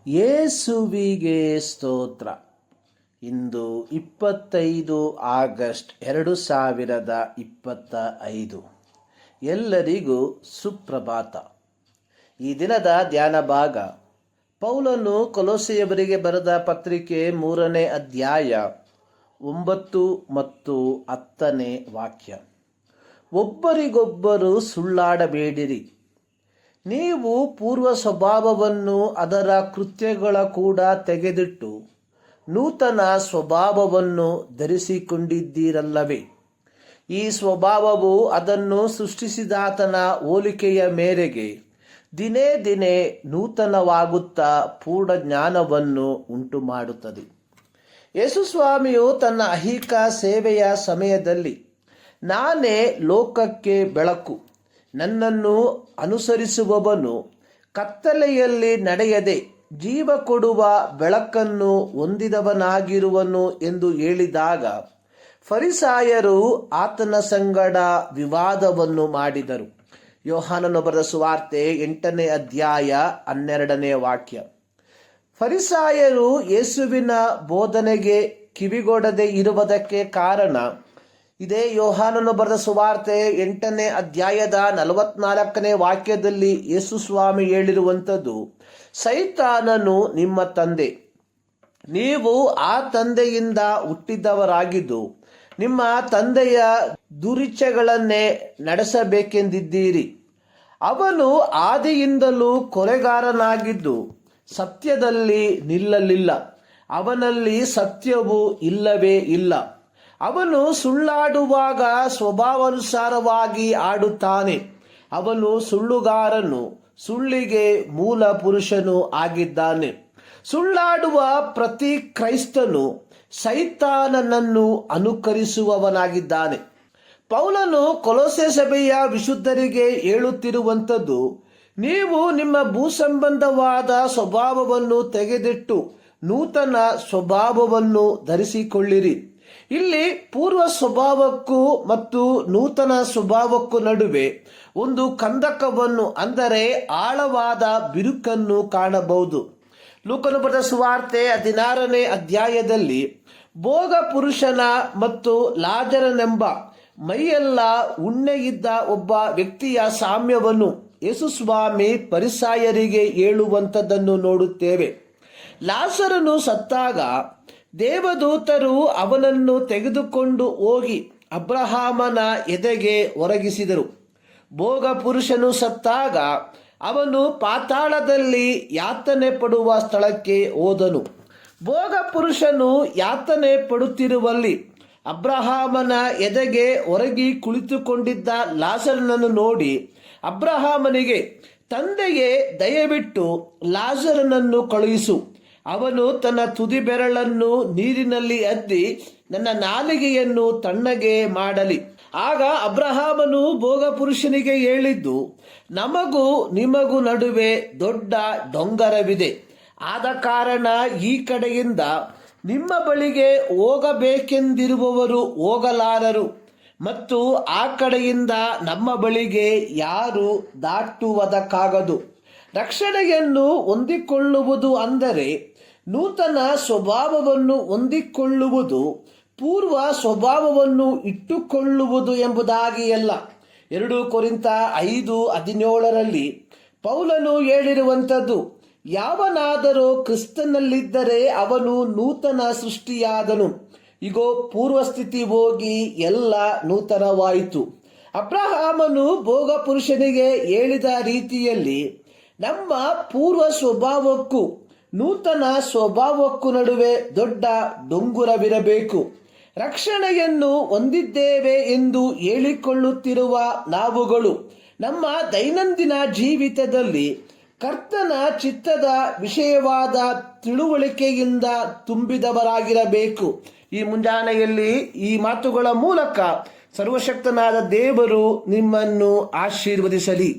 ಯೇಸುವಿಗೆ ಸ್ತೋತ್ರ. ಇಂದು 25 ಆಗಸ್ಟ್ 2025. ಎಲ್ಲರಿಗೂ ಸುಪ್ರಭಾತ. ಈ ದಿನದ ಧ್ಯಾನ ಭಾಗ ಪೌಲನು ಕೊಲೊಸ್ಸೆಯವರಿಗೆ ಬರೆದ ಪತ್ರಿಕೆ 3ನೇ ಅಧ್ಯಾಯ 9 ಮತ್ತು 10ನೇ ವಾಕ್ಯ. ಒಬ್ಬರಿಗೊಬ್ಬರು ಸುಳ್ಳಾಡಬೇಡಿರಿ. ನೀವು ಪೂರ್ವ ಸ್ವಭಾವವನ್ನು ಅದರ ಕೃತ್ಯಗಳ ಕೂಡ ತೆಗೆದಿಟ್ಟು ನೂತನ ಸ್ವಭಾವವನ್ನು ಧರಿಸಿಕೊಂಡಿದ್ದೀರಲ್ಲವೇ. ಈ ಸ್ವಭಾವವು ಅದನ್ನು ಸೃಷ್ಟಿಸಿದಾತನ ಹೋಲಿಕೆಯ ಮೇರೆಗೆ ದಿನೇ ದಿನೇ ನೂತನವಾಗುತ್ತಾ ಪೂರ್ಣ ಜ್ಞಾನವನ್ನು ಉಂಟು ಮಾಡುತ್ತದೆ. ಯೇಸುಸ್ವಾಮಿಯು ತನ್ನ ಐಹಿಕ ಸೇವೆಯ ಸಮಯದಲ್ಲಿ, ನಾನೇ ಲೋಕಕ್ಕೆ ಬೆಳಕು, ನನ್ನನ್ನು ಅನುಸರಿಸುವವನು ಕತ್ತಲೆಯಲ್ಲಿ ನಡೆಯದೆ ಜೀವ ಕೊಡುವ ಬೆಳಕನ್ನು ಹೊಂದಿದವನಾಗಿರುವನು ಎಂದು ಹೇಳಿದಾಗ ಫರಿಸಾಯರು ಆತನ ಸಂಗಡ ವಿವಾದವನ್ನು ಮಾಡಿದರು. ಯೋಹಾನನು ಬರೆದ ಸುವಾರ್ತೆ 8ನೇ ಅಧ್ಯಾಯ 12ನೇ ವಾಕ್ಯ. ಫರಿಸಾಯರು ಯೇಸುವಿನ ಬೋಧನೆಗೆ ಕಿವಿಗೊಡದೆ ಇರುವುದಕ್ಕೆ ಕಾರಣ ಇದೇ. ಯೋಹಾನನು ಬರೆದ ಸುವಾರ್ತೆ 8ನೇ ಅಧ್ಯಾಯದ 44ನೇ ವಾಕ್ಯದಲ್ಲಿ ಯೇಸು ಸ್ವಾಮಿ ಹೇಳಿರುವಂಥದ್ದು, ಸೈತಾನನು ನಿಮ್ಮ ತಂದೆ, ನೀವು ಆ ತಂದೆಯಿಂದ ಹುಟ್ಟಿದವರಾಗಿದ್ದು ನಿಮ್ಮ ತಂದೆಯ ದುರಿಚ್ಛೆಗಳನ್ನೇ ನಡೆಸಬೇಕೆಂದಿದ್ದೀರಿ. ಅವನು ಆದಿಯಿಂದಲೂ ಕೊಲೆಗಾರನಾಗಿದ್ದು ಸತ್ಯದಲ್ಲಿ ನಿಲ್ಲಲಿಲ್ಲ, ಅವನಲ್ಲಿ ಸತ್ಯವು ಇಲ್ಲವೇ ಇಲ್ಲ. ಅವನು ಸುಳ್ಳಾಡುವಾಗ ಸ್ವಭಾವಾನುಸಾರವಾಗಿ ಆಡುತ್ತಾನೆ. ಅವನು ಸುಳ್ಳುಗಾರನು, ಸುಳ್ಳಿಗೆ ಮೂಲ ಪುರುಷನು ಆಗಿದ್ದಾನೆ. ಸುಳ್ಳಾಡುವ ಪ್ರತಿ ಕ್ರೈಸ್ತನು ಸೈತಾನನನ್ನು ಅನುಕರಿಸುವವನಾಗಿದ್ದಾನೆ. ಪೌಲನು ಕೊಲೊಸ್ಸೆ ಸಭೆಯ ವಿಶುದ್ಧರಿಗೆ ಹೇಳುತ್ತಿರುವಂಥದ್ದು, ನೀವು ನಿಮ್ಮ ಭೂಸಂಬಂಧವಾದ ಸ್ವಭಾವವನ್ನು ತೆಗೆದಿಟ್ಟು ನೂತನ ಸ್ವಭಾವವನ್ನು ಧರಿಸಿಕೊಳ್ಳಿರಿ. ಇಲ್ಲಿ ಪೂರ್ವ ಸ್ವಭಾವಕ್ಕೂ ಮತ್ತು ನೂತನ ಸ್ವಭಾವಕ್ಕೂ ನಡುವೆ ಒಂದು ಕಂದಕವನ್ನು, ಅಂದರೆ ಆಳವಾದ ಬಿರುಕನ್ನು ಕಾಣಬಹುದು. ಲೂಕನು ಬರೆದ ಸುವಾರ್ತೆ 16ನೇ ಅಧ್ಯಾಯದಲ್ಲಿ ಭೋಗ ಪುರುಷನ ಮತ್ತು ಲಾಜರನೆಂಬ ಮೈಯೆಲ್ಲ ಉಣ್ಣೆಯಿದ್ದ ಒಬ್ಬ ವ್ಯಕ್ತಿಯ ಸಾಮ್ಯವನ್ನು ಯೇಸುಸ್ವಾಮಿ ಫರಿಸಾಯರಿಗೆ ಹೇಳುವಂಥದ್ದನ್ನು ನೋಡುತ್ತೇವೆ. ಲಾಜರನು ಸತ್ತಾಗ ದೇವದೂತರು ಅವನನ್ನು ತೆಗೆದುಕೊಂಡು ಹೋಗಿ ಅಬ್ರಹಾಮನ ಎದೆಗೆ ಒರಗಿಸಿದರು. ಭೋಗ ಪುರುಷನು ಸತ್ತಾಗ ಅವನು ಪಾತಾಳದಲ್ಲಿ ಯಾತನೆ ಪಡುವ ಸ್ಥಳಕ್ಕೆ ಹೋದನು. ಭೋಗ ಪುರುಷನು ಯಾತನೆ ಪಡುತ್ತಿರುವಲ್ಲಿ ಅಬ್ರಹಾಮನ ಎದೆಗೆ ಒರಗಿ ಕುಳಿತುಕೊಂಡಿದ್ದ ಲಾಜರನನ್ನು ನೋಡಿ ಅಬ್ರಹಾಮನಿಗೆ, ತಂದೆಯೇ, ದಯವಿಟ್ಟು ಲಾಜರನನ್ನು ಕಳುಹಿಸು, ಅವನು ತನ್ನ ತುದಿ ಬೆರಳನ್ನು ನೀರಿನಲ್ಲಿ ಅದ್ದಿ ನನ್ನ ನಾಲಿಗೆಯನ್ನು ತಣ್ಣಗೆ ಮಾಡಲಿ. ಆಗ ಅಬ್ರಹಾಮನು ಭೋಗ ಪುರುಷನಿಗೆ ಹೇಳಿದ್ದು, ನಮಗೂ ನಿಮಗೂ ನಡುವೆ ದೊಡ್ಡ ಡೊಂಗರವಿದೆ. ಆದ ಕಾರಣ ಈ ಕಡೆಯಿಂದ ನಿಮ್ಮ ಬಳಿಗೆ ಹೋಗಬೇಕೆಂದಿರುವವರು ಹೋಗಲಾರರು, ಮತ್ತು ಆ ಕಡೆಯಿಂದ ನಮ್ಮ ಬಳಿಗೆ ಯಾರು ದಾಟುವುದಕ್ಕಾಗದು. ರಕ್ಷಣೆಯನ್ನು ಹೊಂದಿಕೊಳ್ಳುವುದು ಅಂದರೆ ನೂತನ ಸ್ವಭಾವವನ್ನು ಹೊಂದಿಕೊಳ್ಳುವುದು, ಪೂರ್ವ ಸ್ವಭಾವವನ್ನು ಇಟ್ಟುಕೊಳ್ಳುವುದು ಎಂಬುದಾಗಿ ಅಲ್ಲ. 2 ಕೊರಿಂಥ 5:17 ಪೌಲನು ಹೇಳಿರುವಂಥದ್ದು, ಯಾವನಾದರೂ ಕ್ರಿಸ್ತನಲ್ಲಿದ್ದರೆ ಅವನು ನೂತನ ಸೃಷ್ಟಿಯಾದನು, ಇಗೋ ಪೂರ್ವಸ್ಥಿತಿ ಹೋಗಿ ಎಲ್ಲ ನೂತನವಾಯಿತು. ಅಬ್ರಹಾಮನು ಭೋಗ ಪುರುಷನಿಗೆ ಹೇಳಿದ ರೀತಿಯಲ್ಲಿ ನಮ್ಮ ಪೂರ್ವ ಸ್ವಭಾವಕ್ಕೂ ನೂತನ ಸ್ವಭಾವಕ್ಕೂ ನಡುವೆ ದೊಡ್ಡ ಡೊಂಗುರವಿರಬೇಕು. ರಕ್ಷಣೆಯನ್ನು ಹೊಂದಿದ್ದೇವೆ ಎಂದು ಹೇಳಿಕೊಳ್ಳುತ್ತಿರುವ ನಾವುಗಳು ನಮ್ಮ ದೈನಂದಿನ ಜೀವಿತದಲ್ಲಿ ಕರ್ತನ ಚಿತ್ತದ ವಿಷಯವಾದ ತಿಳುವಳಿಕೆಯಿಂದ ತುಂಬಿದವರಾಗಿರಬೇಕು. ಈ ಮುಂಜಾನೆಯಲ್ಲಿ ಈ ಮಾತುಗಳ ಮೂಲಕ ಸರ್ವಶಕ್ತನಾದ ದೇವರು ನಿಮ್ಮನ್ನು ಆಶೀರ್ವದಿಸಲಿ.